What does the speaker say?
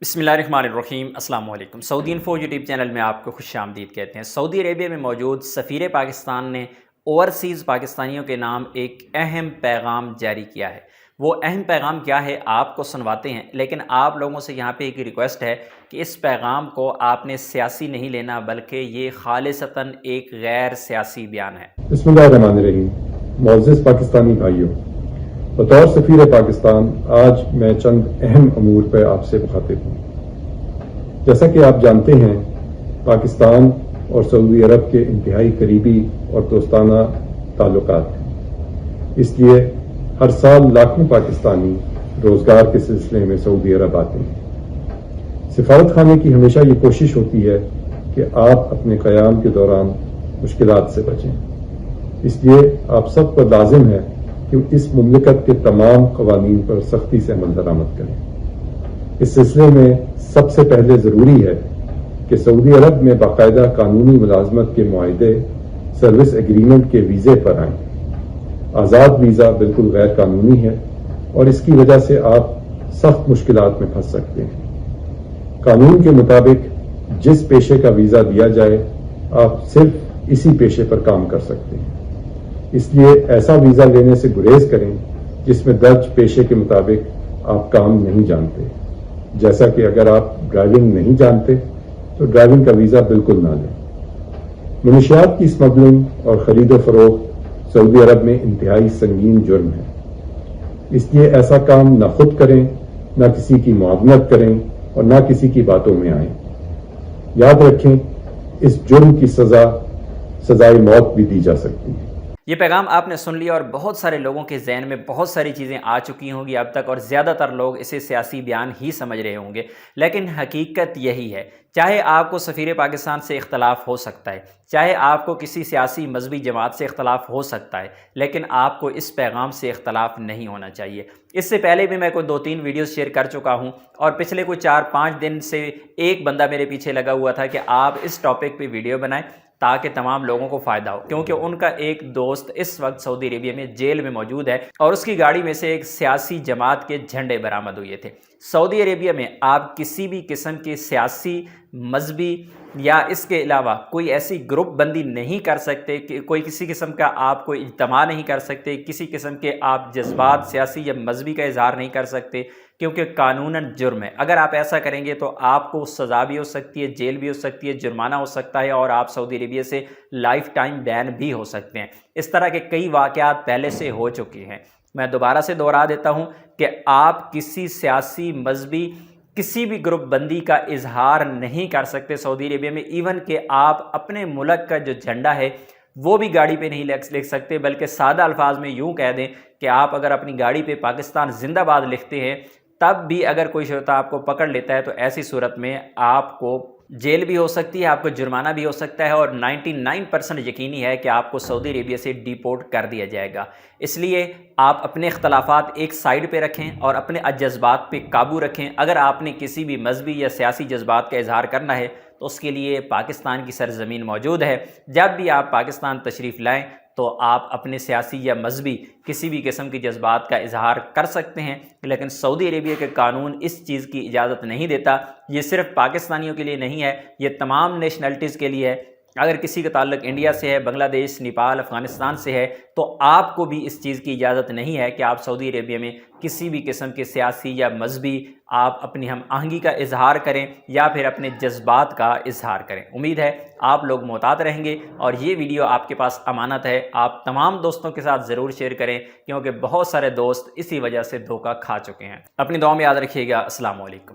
بسم اللہ الرحمن الرحیم۔ السلام علیکم۔ سعودی انفو یوٹیوب چینل میں آپ کو خوش آمدید کہتے ہیں۔ سعودی عربیہ میں موجود سفیر پاکستان نے اوورسیز پاکستانیوں کے نام ایک اہم پیغام جاری کیا ہے۔ وہ اہم پیغام کیا ہے آپ کو سنواتے ہیں، لیکن آپ لوگوں سے یہاں پہ ایک ریکویسٹ ہے کہ اس پیغام کو آپ نے سیاسی نہیں لینا، بلکہ یہ خالصتاً ایک غیر سیاسی بیان ہے۔ بسم اللہ الرحمن الرحیم۔ معزز پاکستانی بھائیوں، بطور سفیر پاکستان آج میں چند اہم امور پہ آپ سے مخاطب ہوں۔ جیسا کہ آپ جانتے ہیں، پاکستان اور سعودی عرب کے انتہائی قریبی اور دوستانہ تعلقات ہیں، اس لیے ہر سال لاکھوں پاکستانی روزگار کے سلسلے میں سعودی عرب آتے ہیں۔ سفارت خانے کی ہمیشہ یہ کوشش ہوتی ہے کہ آپ اپنے قیام کے دوران مشکلات سے بچیں، اس لیے آپ سب کو لازم ہے کہ اس مملکت کے تمام قوانین پر سختی سے عمل درآمد کریں۔ اس سلسلے میں سب سے پہلے ضروری ہے کہ سعودی عرب میں باقاعدہ قانونی ملازمت کے معاہدے سروس ایگریمنٹ کے ویزے پر آئیں۔ آزاد ویزا بالکل غیر قانونی ہے اور اس کی وجہ سے آپ سخت مشکلات میں پھنس سکتے ہیں۔ قانون کے مطابق جس پیشے کا ویزا دیا جائے آپ صرف اسی پیشے پر کام کر سکتے ہیں، اس لیے ایسا ویزا لینے سے گریز کریں جس میں درج پیشے کے مطابق آپ کام نہیں جانتے، جیسا کہ اگر آپ ڈرائیونگ نہیں جانتے تو ڈرائیونگ کا ویزا بالکل نہ لیں۔ منشیات کی اسمگلنگ اور خرید و فروخت سعودی عرب میں انتہائی سنگین جرم ہے، اس لیے ایسا کام نہ خود کریں، نہ کسی کی معاونت کریں اور نہ کسی کی باتوں میں آئیں۔ یاد رکھیں، اس جرم کی سزائے موت بھی دی جا سکتی ہے۔ یہ پیغام آپ نے سن لیا اور بہت سارے لوگوں کے ذہن میں بہت ساری چیزیں آ چکی ہوں گی اب تک، اور زیادہ تر لوگ اسے سیاسی بیان ہی سمجھ رہے ہوں گے، لیکن حقیقت یہی ہے۔ چاہے آپ کو سفیر پاکستان سے اختلاف ہو سکتا ہے، چاہے آپ کو کسی سیاسی مذہبی جماعت سے اختلاف ہو سکتا ہے، لیکن آپ کو اس پیغام سے اختلاف نہیں ہونا چاہیے۔ اس سے پہلے بھی میں کوئی 2-3 ویڈیوز شیئر کر چکا ہوں، اور پچھلے کوئی 4-5 دن سے ایک بندہ میرے پیچھے لگا ہوا تھا کہ آپ اس ٹاپک پہ ویڈیو بنائیں تاکہ تمام لوگوں کو فائدہ ہو، کیونکہ ان کا ایک دوست اس وقت سعودی عربیہ میں جیل میں موجود ہے اور اس کی گاڑی میں سے ایک سیاسی جماعت کے جھنڈے برآمد ہوئے تھے۔ سعودی عربیہ میں آپ کسی بھی قسم کی سیاسی، مذہبی یا اس کے علاوہ کوئی ایسی گروپ بندی نہیں کر سکتے، کہ کوئی کسی قسم کا آپ کوئی اجتماع نہیں کر سکتے، کسی قسم کے آپ جذبات سیاسی یا مذہبی کا اظہار نہیں کر سکتے، کیونکہ قانوناً جرم ہے۔ اگر آپ ایسا کریں گے تو آپ کو سزا بھی ہو سکتی ہے، جیل بھی ہو سکتی ہے، جرمانہ ہو سکتا ہے، اور آپ سعودی عربیہ سے لائف ٹائم بین بھی ہو سکتے ہیں۔ اس طرح کے کئی واقعات پہلے سے ہو چکے ہیں۔ میں دوبارہ سے دوہرا دیتا ہوں کہ آپ کسی سیاسی، مذہبی، کسی بھی گروپ بندی کا اظہار نہیں کر سکتے سعودی عربیہ میں، ایون کہ آپ اپنے ملک کا جو جھنڈا ہے وہ بھی گاڑی پہ نہیں لکھ سکتے، بلکہ سادہ الفاظ میں یوں کہہ دیں کہ آپ اگر اپنی گاڑی پہ پاکستان زندہ باد لکھتے ہیں، تب بھی اگر کوئی شرطا آپ کو پکڑ لیتا ہے تو ایسی صورت میں آپ کو جیل بھی ہو سکتی ہے، آپ کو جرمانہ بھی ہو سکتا ہے، اور 99% یقینی ہے کہ آپ کو سعودی عربیہ سے ڈیپورٹ کر دیا جائے گا۔ اس لیے آپ اپنے اختلافات ایک سائیڈ پہ رکھیں اور اپنے جذبات پہ قابو رکھیں۔ اگر آپ نے کسی بھی مذہبی یا سیاسی جذبات کا اظہار کرنا ہے تو اس کے لیے پاکستان کی سرزمین موجود ہے۔ جب بھی آپ پاکستان تشریف لائیں تو آپ اپنے سیاسی یا مذہبی کسی بھی قسم کی جذبات کا اظہار کر سکتے ہیں، لیکن سعودی عربیہ کے قانون اس چیز کی اجازت نہیں دیتا۔ یہ صرف پاکستانیوں کے لیے نہیں ہے، یہ تمام نیشنلٹیز کے لیے ہے۔ اگر کسی کا تعلق انڈیا سے ہے، بنگلہ دیش، نیپال، افغانستان سے ہے، تو آپ کو بھی اس چیز کی اجازت نہیں ہے کہ آپ سعودی عربیہ میں کسی بھی قسم کے سیاسی یا مذہبی آپ اپنی ہم آہنگی کا اظہار کریں یا پھر اپنے جذبات کا اظہار کریں۔ امید ہے آپ لوگ محتاط رہیں گے، اور یہ ویڈیو آپ کے پاس امانت ہے، آپ تمام دوستوں کے ساتھ ضرور شیئر کریں، کیونکہ بہت سارے دوست اسی وجہ سے دھوکہ کھا چکے ہیں۔ اپنی دعا میں یاد رکھیے گا۔ السلام علیکم۔